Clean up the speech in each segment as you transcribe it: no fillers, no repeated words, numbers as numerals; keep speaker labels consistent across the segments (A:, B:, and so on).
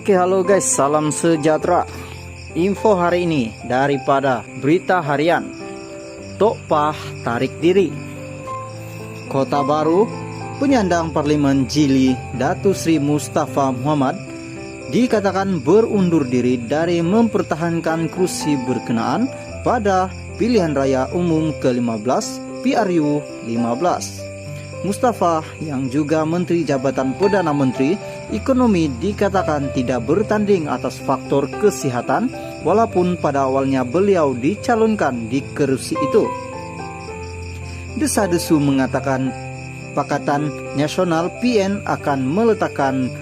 A: Oke, halo guys, salam sejahtera. Info hari ini daripada Berita Harian. Tokpah tarik diri. Kota Baru, penyandang Parlemen Jili Datu Sri Mustafa Muhammad dikatakan berundur diri dari mempertahankan kursi berkenaan pada pilihan raya umum ke-15 PRU 15. Mustafa yang juga Menteri Jabatan Perdana Menteri Ekonomi dikatakan tidak bertanding atas faktor kesehatan walaupun pada awalnya beliau dicalonkan di kursi itu. Desa-desu mengatakan Pakatan Nasional PN akan meletakkan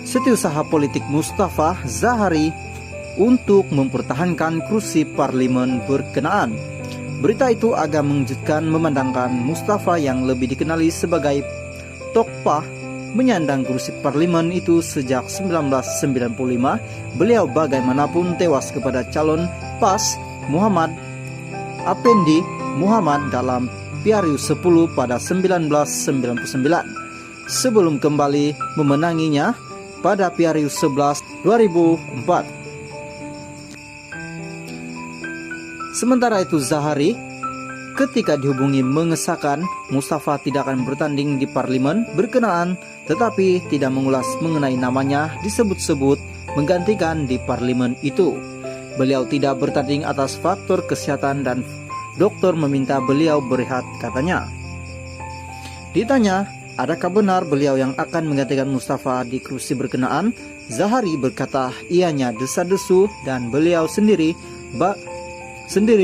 A: setiausaha politik Mustafa Zahari untuk mempertahankan kursi parlemen berkenaan. Berita itu agak mengejutkan memandangkan Mustafa yang lebih dikenali sebagai Tokpah menyandang kursi parlemen itu sejak 1995. Beliau bagaimanapun tewas kepada calon PAS Muhammad Appendi Muhammad dalam PRU 10 pada 1999 sebelum kembali memenanginya pada PRU 11 2004. Sementara itu Zahari ketika dihubungi mengesahkan Mustafa tidak akan bertanding di parlemen berkenaan tetapi tidak mengulas mengenai namanya disebut-sebut menggantikan di parlemen itu. Beliau tidak bertanding atas faktor kesehatan dan dokter meminta beliau berehat, katanya. Ditanya, adakah benar beliau yang akan menggantikan Mustafa di kursi berkenaan? Zahari berkata ianya desa-desu dan beliau sendiri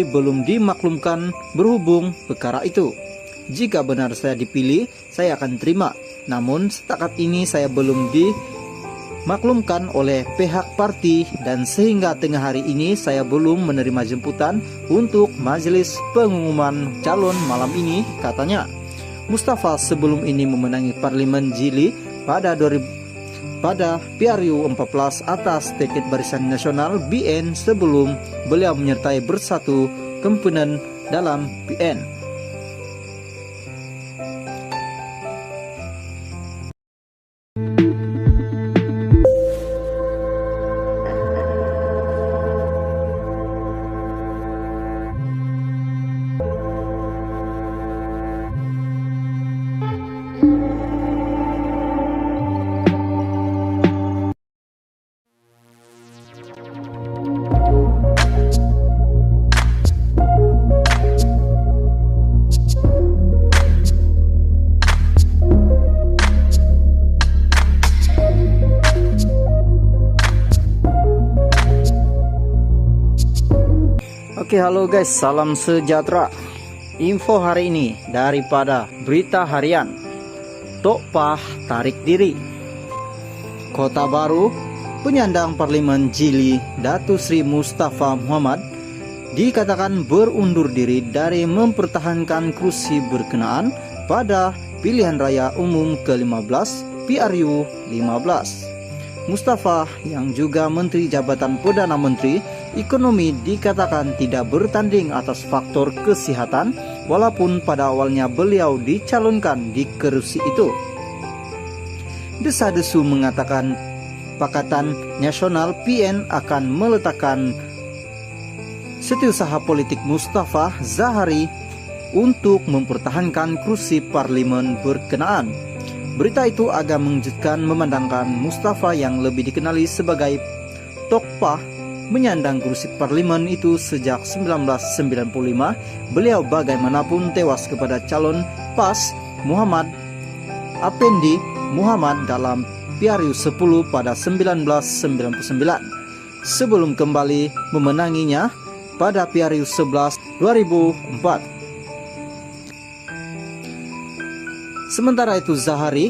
A: belum dimaklumkan berhubung perkara itu. Jika benar saya dipilih, saya akan terima. Namun setakat ini saya belum dimaklumkan oleh pihak parti dan sehingga tengah hari ini saya belum menerima jemputan untuk majelis pengumuman calon malam ini, katanya. Mustafa sebelum ini memenangi Parlemen Jili pada PRU 14 atas tiket Barisan Nasional BN sebelum beliau menyertai Bersatu komponen dalam PN. Oke, halo guys, salam sejahtera. Info hari ini daripada Berita Harian. Tokpah tarik diri. Kota Baru, penyandang Parlemen Jili Datu Sri Mustafa Muhammad dikatakan berundur diri dari mempertahankan kursi berkenaan pada pilihan raya umum ke-15 PRU 15. Mustafa yang juga Menteri Jabatan Perdana Menteri Ekonomi dikatakan tidak bertanding atas faktor kesehatan walaupun pada awalnya beliau dicalonkan di kursi itu. Desa-desu mengatakan Pakatan Nasional PN akan meletakkan setiausaha politik Mustafa Zahari untuk mempertahankan kursi parlemen berkenaan. Berita itu agak mengejutkan memandangkan Mustafa yang lebih dikenali sebagai Tokpah menyandang kursi parlemen itu sejak 1995. Beliau bagaimanapun tewas kepada calon PAS Muhammad Appendi Muhammad dalam PRU 10 pada 1999 sebelum kembali memenanginya pada PRU 11 2004. Sementara itu Zahari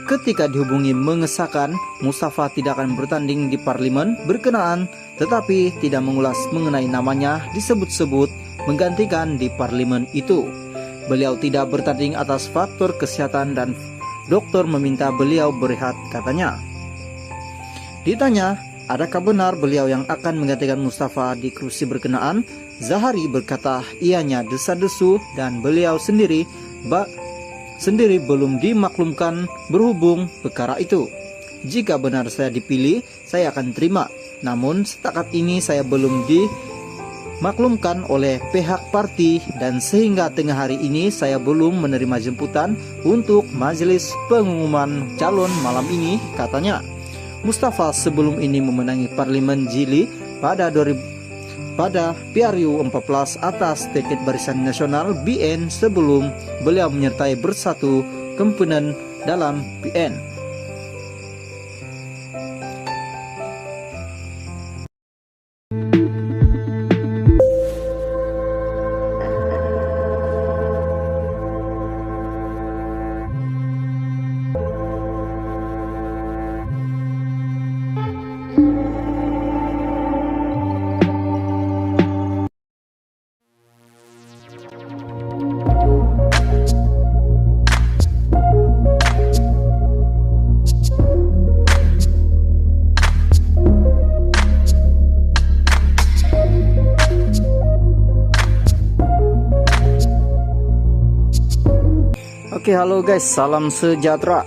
A: ketika dihubungi mengesahkan Mustafa tidak akan bertanding di parlemen berkenaan tetapi tidak mengulas mengenai namanya disebut-sebut menggantikan di parlemen itu. Beliau tidak bertanding atas faktor kesehatan dan dokter meminta beliau berehat, katanya. Ditanya, adakah benar beliau yang akan menggantikan Mustafa di kursi berkenaan? Zahari berkata ianya desa-desu dan beliau sendiri belum dimaklumkan berhubung perkara itu. Jika benar saya dipilih, saya akan terima. Namun setakat ini saya belum dimaklumkan oleh pihak parti dan sehingga tengah hari ini saya belum menerima jemputan untuk majelis pengumuman calon malam ini, katanya. Mustafa sebelum ini memenangi Parlemen Jili pada PRU 14 atas tiket Barisan Nasional BN sebelum beliau menyertai Bersatu komponen dalam PN. Oke, halo guys, salam sejahtera.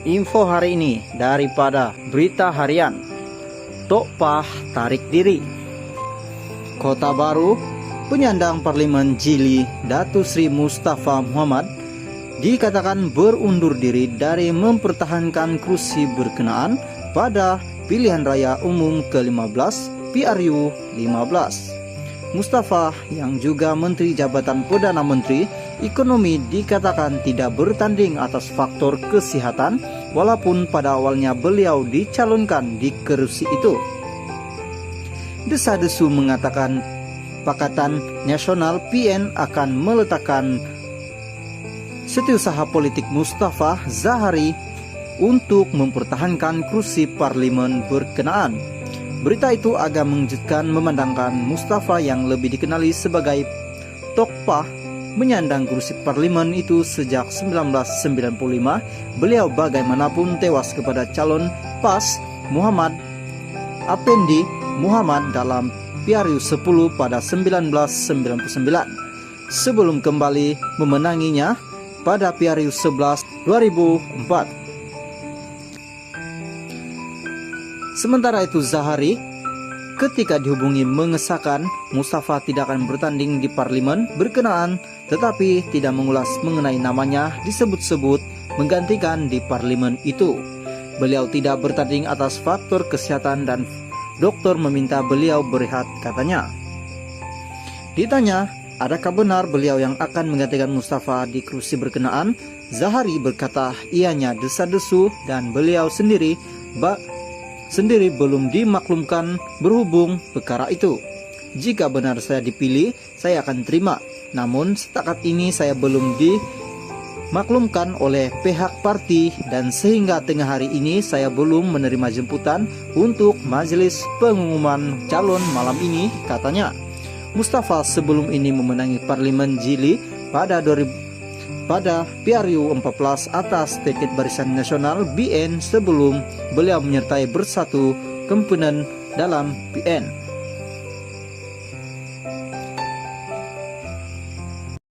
A: Info hari ini daripada Berita Harian. Tokpah tarik diri. Kota Baru, penyandang Parlemen Jili Datu Sri Mustafa Muhammad dikatakan berundur diri dari mempertahankan kursi berkenaan pada pilihan raya umum ke-15 PRU 15. Mustafa yang juga Menteri Jabatan Perdana Menteri Ekonomi dikatakan tidak bertanding atas faktor kesehatan walaupun pada awalnya beliau dicalonkan di kursi itu. Desa-desu mengatakan Pakatan Nasional PN akan meletakkan setiausaha politik Mustafa Zahari untuk mempertahankan kursi parlemen berkenaan. Berita itu agak mengejutkan memandangkan Mustafa yang lebih dikenali sebagai Tokpah menyandang kursi parlemen itu sejak 1995. Beliau bagaimanapun tewas kepada calon PAS Muhammad Appendi Muhammad dalam PRU 10 pada 1999 sebelum kembali memenanginya pada PRU 11 2004. Sementara itu Zahari ketika dihubungi mengesahkan Mustafa tidak akan bertanding di parlemen berkenaan tetapi tidak mengulas mengenai namanya disebut-sebut menggantikan di parlemen itu. Beliau tidak bertanding atas faktor kesehatan dan dokter meminta beliau berehat, katanya. Ditanya, adakah benar beliau yang akan menggantikan Mustafa di kursi berkenaan? Zahari berkata ianya desa-desu dan beliau sendiri belum dimaklumkan berhubung perkara itu. Jika benar saya dipilih, saya akan terima. Namun setakat ini saya belum dimaklumkan oleh pihak parti dan sehingga tengah hari ini saya belum menerima jemputan untuk majelis pengumuman calon malam ini, katanya. Mustafa sebelum ini memenangi Parlemen Jili pada PRU 14 atas tiket Barisan Nasional BN sebelum beliau menyertai Bersatu komponen dalam PN.